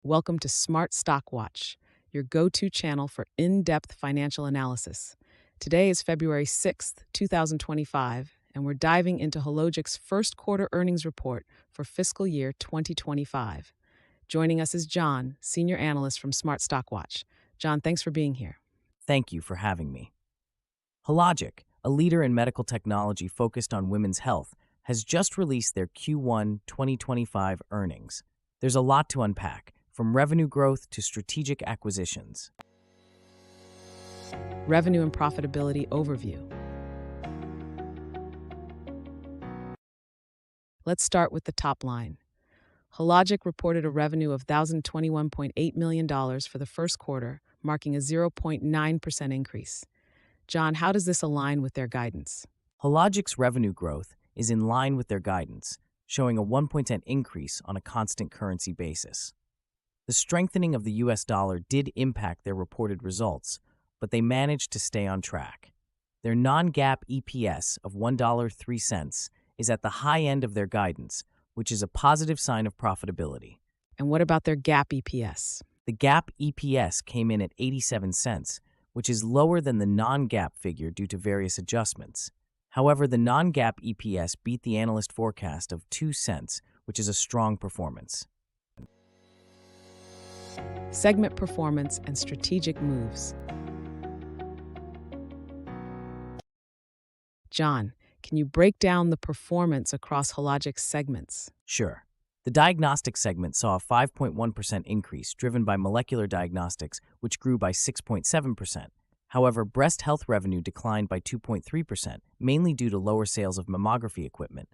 Welcome to Smart Stock Watch, your go-to channel for in-depth financial analysis. Today is February 6th, 2025, and we're diving into Hologic's first quarter earnings report for fiscal year 2025. Joining us is John, senior analyst from Smart Stock Watch. John, thanks for being here. Thank you for having me. Hologic, a leader in medical technology focused on women's health, has just released their Q1 2025 earnings. There's a lot to unpack, from revenue growth to strategic acquisitions. Revenue and profitability overview. Let's start with the top line. Hologic reported a revenue of $1,021.8 million for the first quarter, marking a 0.9% increase. John, how does this align with their guidance? Hologic's revenue growth is in line with their guidance, showing a 1% increase on a constant currency basis. The strengthening of the US dollar did impact their reported results, but they managed to stay on track. Their non-GAAP EPS of $1.03 is at the high end of their guidance, which is a positive sign of profitability. And what about their GAAP EPS? The GAAP EPS came in at 87 cents, which is lower than the non-GAAP figure due to various adjustments. However, the non-GAAP EPS beat the analyst forecast of 2 cents, which is a strong performance. Segment performance and strategic moves. John, can you break down the performance across Hologic's segments? Sure. The diagnostics segment saw a 5.1% increase driven by molecular diagnostics, which grew by 6.7%. However, breast health revenue declined by 2.3%, mainly due to lower sales of mammography equipment.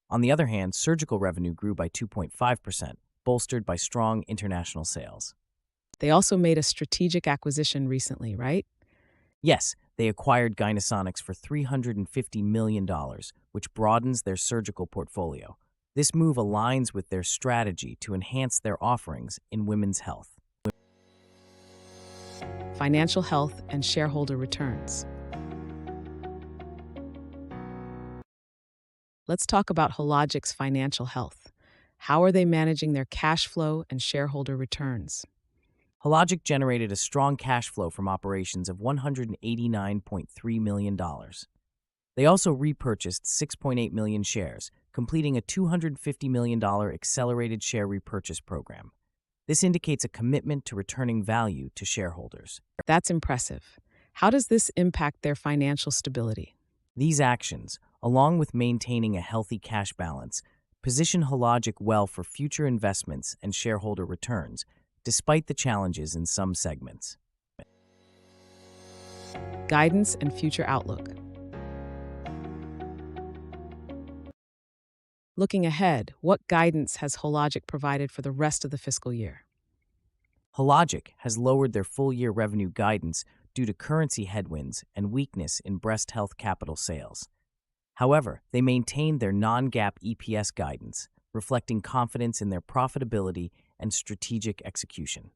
On the other hand, surgical revenue grew by 2.5%, bolstered by strong international sales. They also made a strategic acquisition recently, right? Yes, they acquired Gynesonics for $350 million, which broadens their surgical portfolio. This move aligns with their strategy to enhance their offerings in women's health. Financial health and shareholder returns. Let's talk about Hologic's financial health. How are they managing their cash flow and shareholder returns? Hologic generated a strong cash flow from operations of $189.3 million. They also repurchased 6.8 million shares, completing a $250 million accelerated share repurchase program. This indicates a commitment to returning value to shareholders. That's impressive. How does this impact their financial stability? These actions, along with maintaining a healthy cash balance, position Hologic well for future investments and shareholder returns, despite the challenges in some segments. Guidance and future outlook. Looking ahead, what guidance has Hologic provided for the rest of the fiscal year? Hologic has lowered their full-year revenue guidance due to currency headwinds and weakness in breast health capital sales. However, they maintained their non-GAAP EPS guidance, reflecting confidence in their profitability and strategic execution.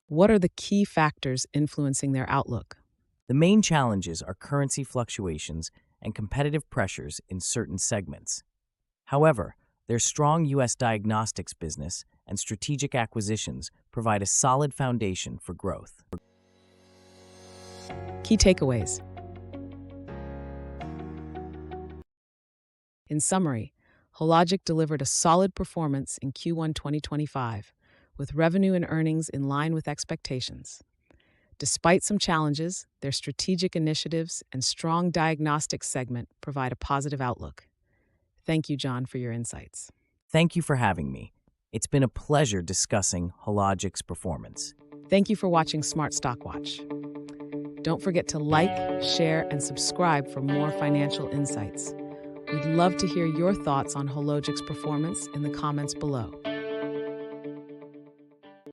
What are the key factors influencing their outlook? The main challenges are currency fluctuations and competitive pressures in certain segments. However, their strong U.S. diagnostics business and strategic acquisitions provide a solid foundation for growth. Key takeaways. In summary, Hologic delivered a solid performance in Q1 2025, with revenue and earnings in line with expectations. Despite some challenges, their strategic initiatives and strong diagnostics segment provide a positive outlook. Thank you, John, for your insights. Thank you for having me. It's been a pleasure discussing Hologic's performance. Thank you for watching Smart Stock Watch. Don't forget to like, share, and subscribe for more financial insights. We'd love to hear your thoughts on Hologic's performance in the comments below.